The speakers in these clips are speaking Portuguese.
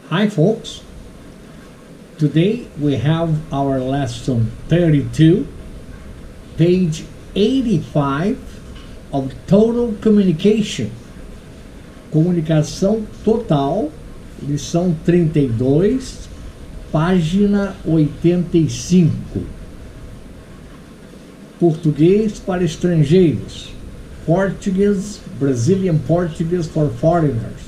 Hi folks, today we have our lesson 32, page 85 of Total Communication, comunicação total, lição 32, página 85, português para estrangeiros, Portuguese, Brazilian Portuguese for foreigners.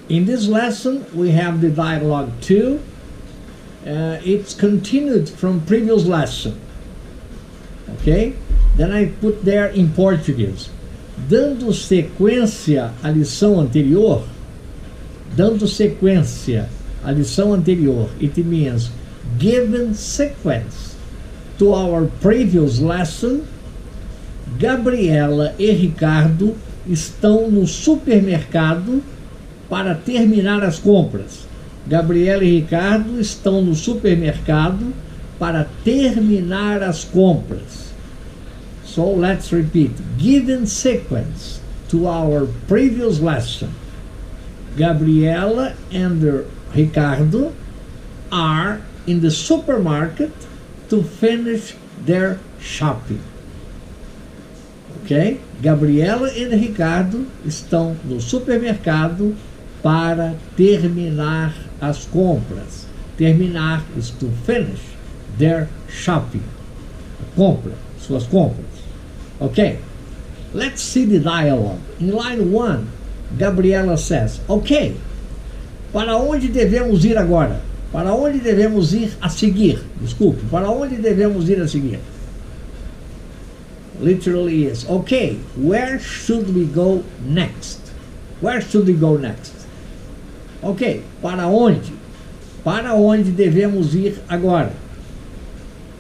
In this lesson, we have the dialogue 2. It's continued from previous lesson. Okay? Then I put there in Portuguese. Dando sequência à lição anterior, it means given sequence to our previous lesson. Gabriela e Ricardo estão no supermercado para terminar as compras. Gabriela e Ricardo estão no supermercado para terminar as compras. So let's repeat. Given sequence to our previous lesson. Gabriela and Ricardo are in the supermarket to finish their shopping. Ok? Gabriela e Ricardo estão no supermercado para terminar as compras. Terminar is to finish their shopping. Compra, suas compras. Ok? Let's see the dialogue. In line 1, Gabriela says, ok, para onde devemos ir agora? Para onde devemos ir a seguir? Desculpe, para onde devemos ir a seguir? Literally is, okay, where should we go next? Where should we go next? Ok, para onde? Para onde devemos ir agora?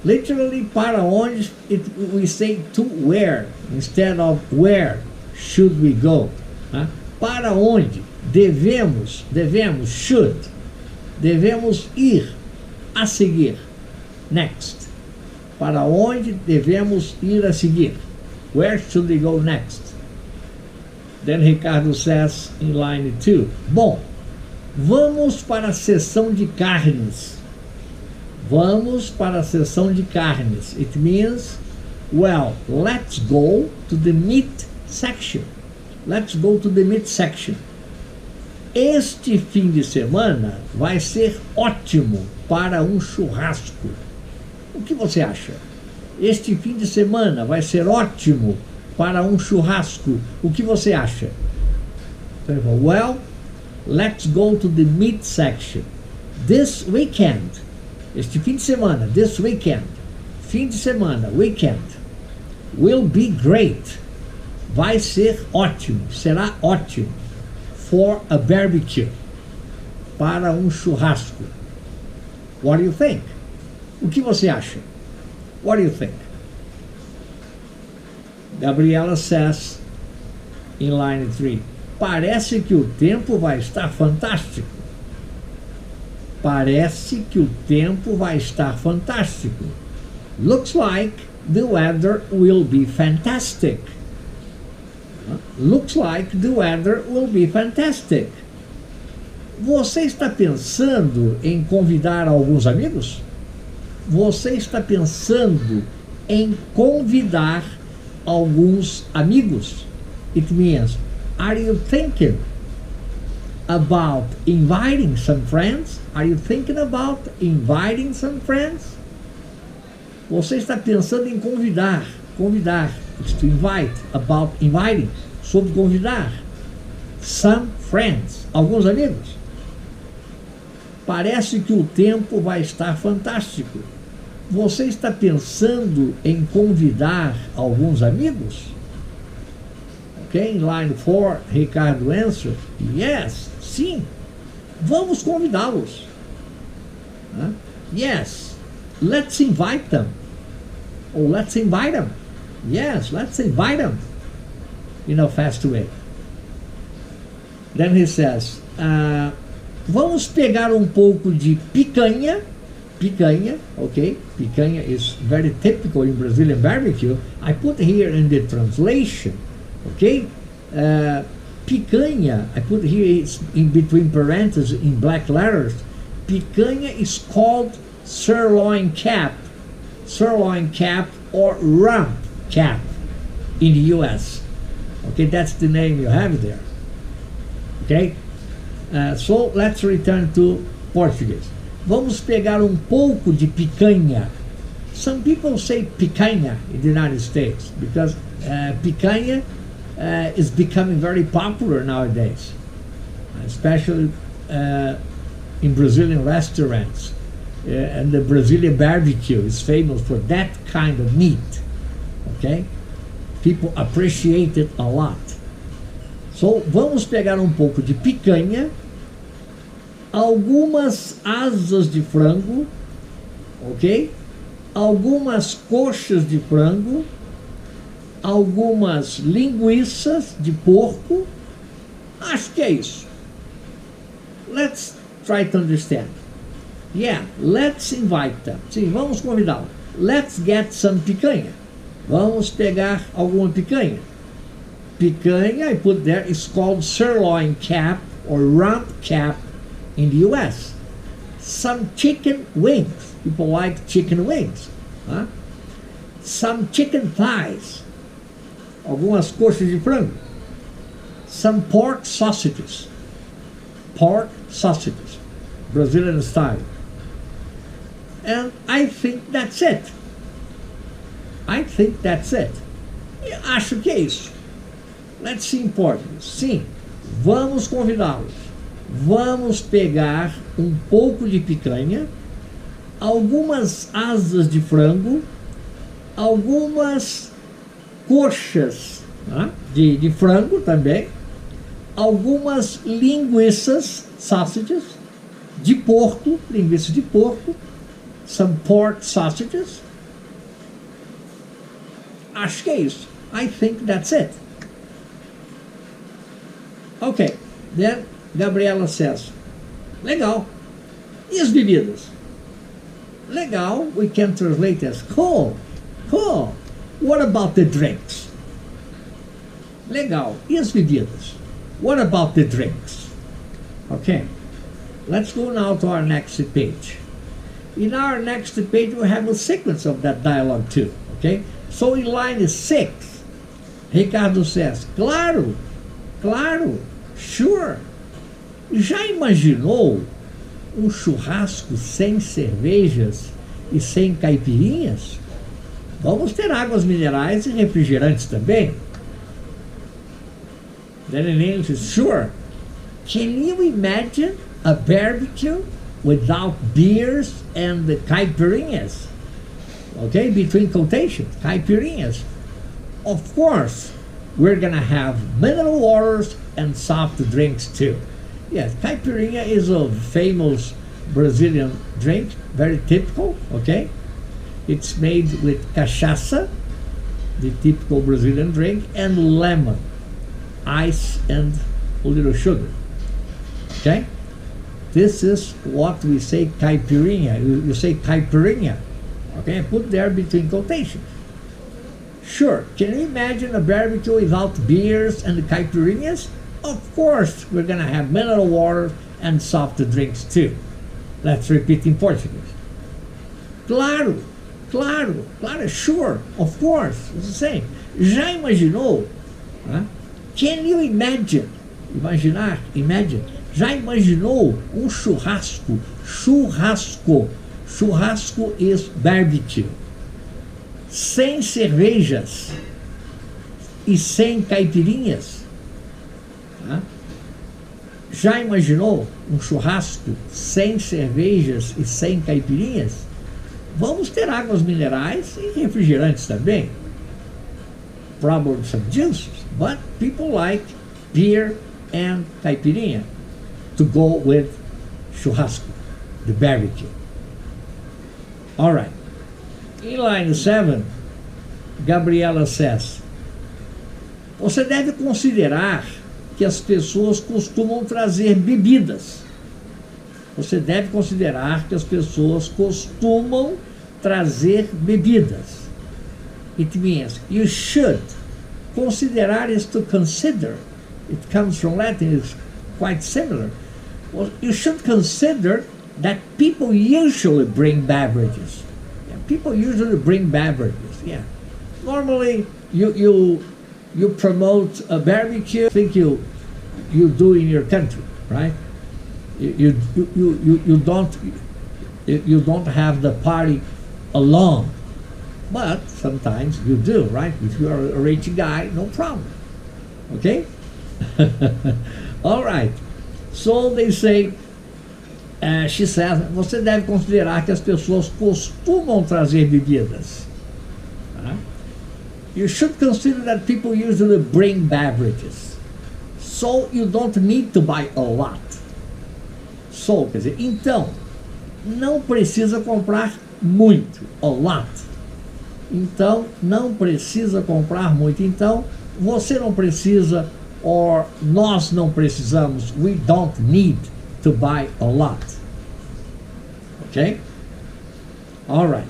Literally, para onde, we say to where, instead of where should we go. Para onde devemos, should, devemos ir a seguir. Next. Para onde devemos ir a seguir? Where should we go next? Then Ricardo says in line 2, bom, vamos para a seção de carnes. Vamos para a seção de carnes. It means, well, let's go to the meat section. Let's go to the meat section. Este fim de semana vai ser ótimo para um churrasco. O que você acha? Este fim de semana vai ser ótimo para um churrasco. O que você acha? Well, let's go to the meat section. This weekend. Este fim de semana. This weekend. Fim de semana. Weekend. Will be great. Vai ser ótimo. Será ótimo. For a barbecue. Para um churrasco. What do you think? O que você acha? What do you think? Gabriela says in line 3, parece que o tempo vai estar fantástico. Parece que o tempo vai estar fantástico. Looks like the weather will be fantastic. Looks like the weather will be fantastic. Você está pensando em convidar alguns amigos? Você está pensando em convidar alguns amigos? It means, are you thinking about inviting some friends? Are you thinking about inviting some friends? Você está pensando em convidar. Convidar is to invite. About inviting. Sobre convidar. Some friends. Alguns amigos. Parece que o tempo vai estar fantástico. Você está pensando em convidar alguns amigos? Ok, in line 4, Ricardo answered, yes, sim, vamos convidá-los. Yes, let's invite them. Or let's invite them. Yes, let's invite them. In a fast way. Then he says, vamos pegar um pouco de picanha. Picanha, okay? Picanha is very typical in Brazilian barbecue. I put here in the translation, okay? picanha, I put here it's in between parentheses in black letters, picanha is called sirloin cap or rump cap in the US. Okay, that's the name you have there. Okay, so let's return to Portuguese. Vamos pegar pouco de picanha. Some people say picanha in the United States because picanha is becoming very popular nowadays, especially in Brazilian restaurants. And the Brazilian barbecue is famous for that kind of meat. Okay? People appreciate it a lot. So, vamos pegar pouco de picanha, algumas asas de frango, ok? Algumas coxas de frango, algumas linguiças de porco. Acho que é isso. Let's try to understand. Yeah, let's invite them. Sim, vamos convidá-los. Let's get some picanha. Vamos pegar alguma picanha. Picanha, I put there, is called sirloin cap or rump cap in the US. Some chicken wings. People like chicken wings. Huh? Some chicken thighs. Algumas coxas de frango. Some pork sausages. Pork sausages. Brazilian style. And I think that's it. I think that's it. Eu acho que é isso. Let's see in Portuguese. Sim, vamos convidá-los. Vamos pegar pouco de picanha, algumas asas de frango, algumas coxas, né, de frango também, algumas linguiças, sausages, de porco, linguiças de porco, some pork sausages. Acho que é isso. I think that's it. Okay, then Gabriela says, legal. E as bebidas? Legal, we can translate as cool. Cool. What about the drinks? Legal. E as bebidas? What about the drinks? Okay, let's go now to our next page. In our next page, we have a sequence of that dialogue too. Okay, so in line 6, Ricardo says, claro, claro, sure. Já imaginou churrasco sem cervejas e sem caipirinhas? Vamos ter águas minerais e refrigerantes também. Then in English is sure. Can you imagine a barbecue without beers and the caipirinhas? Okay, between quotations, caipirinhas. Of course, we're gonna have mineral waters and soft drinks too. Yes, caipirinha is a famous Brazilian drink, very typical, okay? It's made with cachaça, the typical Brazilian drink, and lemon, ice, and a little sugar, okay? This is what we say caipirinha. You say caipirinha, okay? Put there between quotations. Sure, can you imagine a barbecue without beers and caipirinhas? Of course, we're gonna have mineral water and soft drinks too. Let's repeat in Portuguese. Claro, claro, claro, sure, of course, it's the same. Já imaginou? Huh? Can you imagine? Imaginar, imagine. Já imaginou churrasco? Churrasco. Churrasco is barbecue. Sem cervejas e sem caipirinhas? Huh? Já imaginou churrasco sem cervejas e sem caipirinhas? Vamos ter águas minerais e refrigerantes também. Probably some juices, but people like beer and caipirinha to go with churrasco, the barbecue. All right. In line 7, Gabriela says, você deve considerar que as pessoas costumam trazer bebidas. Você deve considerar que as pessoas costumam trazer bebidas. It means you should. Considerar is to consider. It comes from Latin, it's quite similar. Well, you should consider that people usually bring beverages. Yeah, people usually bring beverages, yeah. Normally, you promote a barbecue, I think you do in your country, right? You don't have the party alone, but sometimes you do, right? If you are a rich guy, no problem, okay? All right. So they say, she says, você deve considerar que as pessoas costumam trazer bebidas. You should consider that people usually bring beverages. So you don't need to buy a lot. So, quer dizer, então, não precisa comprar muito, a lot. Então, não precisa comprar muito. Então, você não precisa, or nós não precisamos, we don't need to buy a lot. Okay? All right.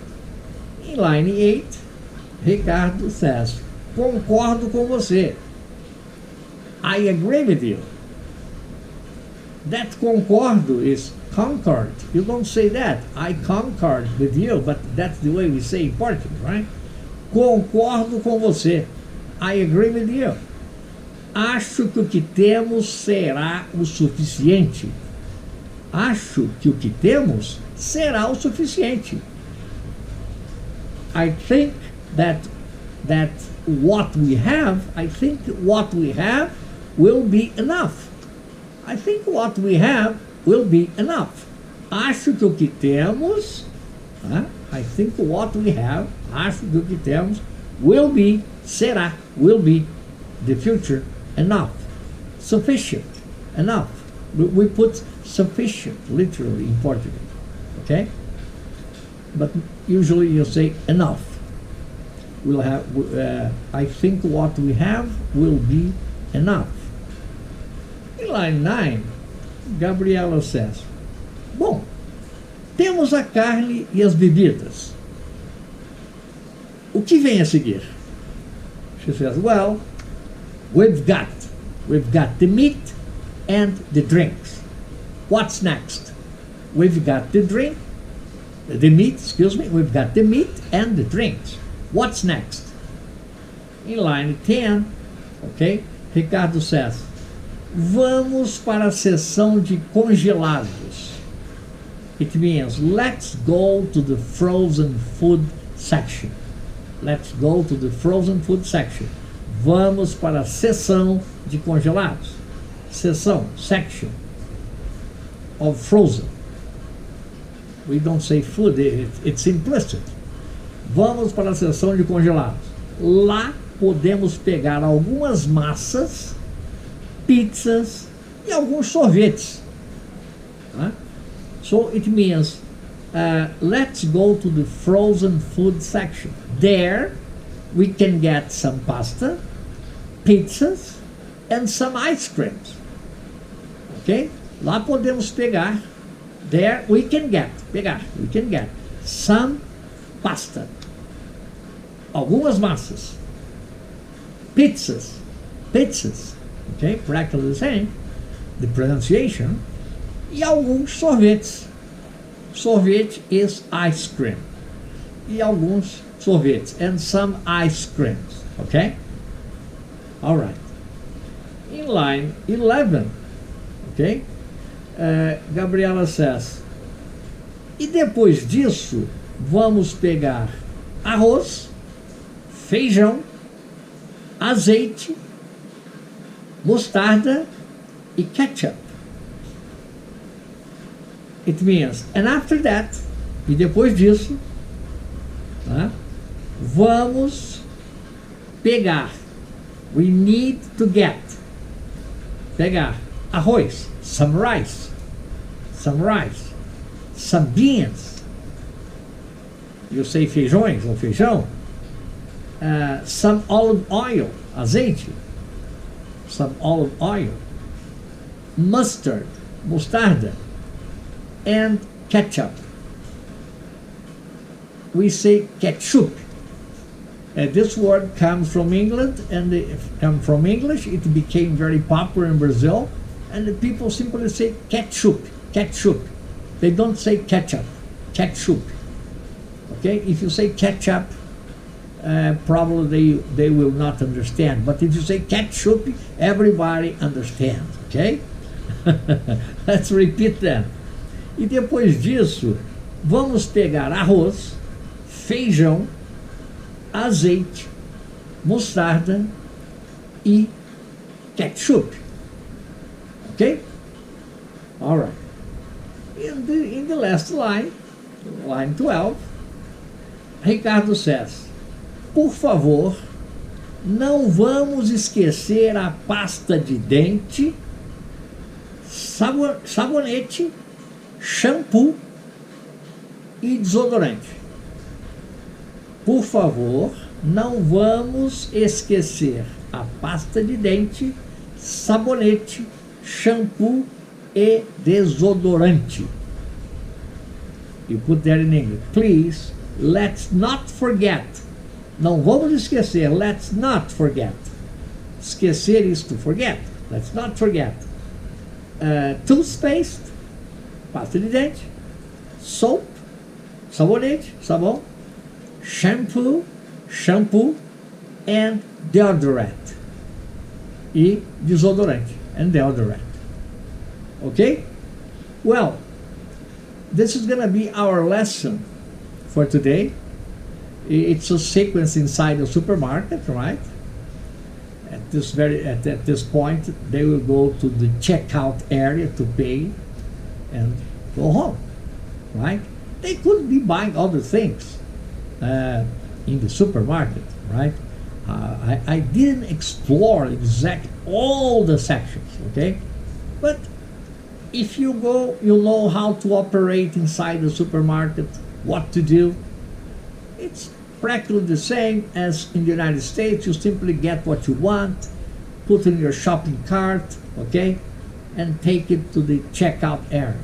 In line 8, Ricardo says, concordo com você. I agree with you. That concordo is concord. You don't say that. I concord with you, but that's the way we say in Portuguese, right? Concordo com você. I agree with you. Acho que o que temos será o suficiente. Acho que o que temos será o suficiente. I think that what we have will be enough. I think what we have will be enough. Acho que o que temos, I think what we have, acho que o que temos will be, será, will be, the future, enough, sufficient, enough. We put sufficient, literally, in Portuguese, okay? But usually you say enough. We'll have, I think what we have will be enough. In line 9, Gabriela says, bom, temos a carne e as bebidas. O que vem a seguir? She says, well, we've got the meat and the drinks. What's next? We've got the meat, we've got the meat and the drinks. What's next? In line 10, okay, Ricardo says, vamos para a seção de congelados. It means let's go to the frozen food section. Let's go to the frozen food section. Vamos para a seção de congelados. Seção, section of frozen. We don't say food, it's implicit. Vamos para a seção de congelados. Lá podemos pegar algumas massas, pizzas e alguns sorvetes. So it means let's go to the frozen food section. There we can get some pasta, pizzas and some ice creams. Okay? Lá podemos pegar. There we can get some pasta, algumas massas, pizzas, okay, practically the same, the pronunciation, e alguns sorvetes. Sorvete is ice cream. E alguns sorvetes, and some ice creams, okay? All right. In line 11, okay, Gabriela says, e depois disso, vamos pegar arroz, feijão, azeite, mostarda e ketchup. It means, and after that, e depois disso, vamos pegar, we need to get, pegar arroz, some rice, some beans, you say feijões ou feijão, some olive oil, azeite, some olive oil, mustard, mostarda, and ketchup. We say ketchup, This word comes from England, and from English it became very popular in Brazil, and the people simply say ketchup, ketchup. They don't say ketchup, ketchup. Okay, if you say ketchup, probably they will not understand. But if you say ketchup, everybody understands. Okay? Let's repeat that. E depois disso, vamos pegar arroz, feijão, azeite, mostarda e ketchup. Okay? All right. In the last line, line 12, Ricardo says, por favor, não vamos esquecer a pasta de dente, sabonete, shampoo e desodorante. Por favor, não vamos esquecer a pasta de dente, sabonete, shampoo e desodorante. You put that in English. Please, let's not forget. Não vamos esquecer. Let's not forget. Esquecer is to forget. Let's not forget. Toothpaste, pasta de dente, soap, sabonete, sabão, shampoo, and deodorant. E desodorante, and deodorant. Okay? Well, this is going to be our lesson for today. It's a sequence inside the supermarket, right? At this point, they will go to the checkout area to pay and go home, right? They could be buying other things in the supermarket, right? I didn't explore exactly all the sections, okay? But if you go, you'll know how to operate inside the supermarket, what to do. It's practically the same as in the United States. You simply get what you want, put in your shopping cart, okay, and take it to the checkout area.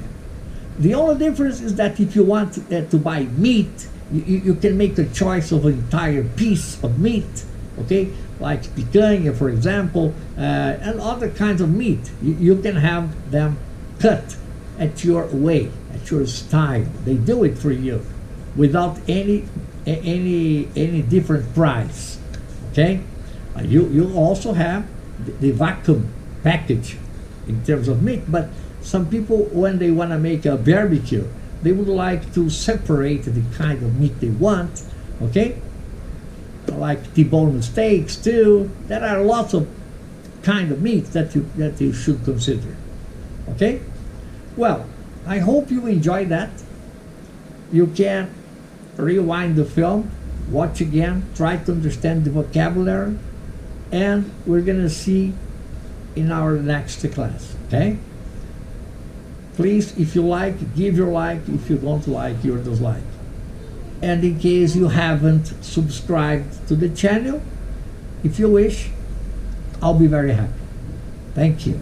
The only difference is that if you want to buy meat, you can make the choice of an entire piece of meat, okay, like picanha, for example, and other kinds of meat. You can have them cut at your way, at your style. They do it for you without any different price. Okay, you also have the vacuum package in terms of meat, but some people, when they want to make a barbecue, they would like to separate the kind of meat they want. Okay, like T-bone steaks too. There are lots of kind of meat that you should consider. Okay, well, I hope you enjoyed that. You can rewind the film, watch again, try to understand the vocabulary, and we're gonna see in our next class. Okay, please, if you like, give your like. If you don't like, your dislike. And in case you haven't subscribed to the channel, if you wish, I'll be very happy. Thank you.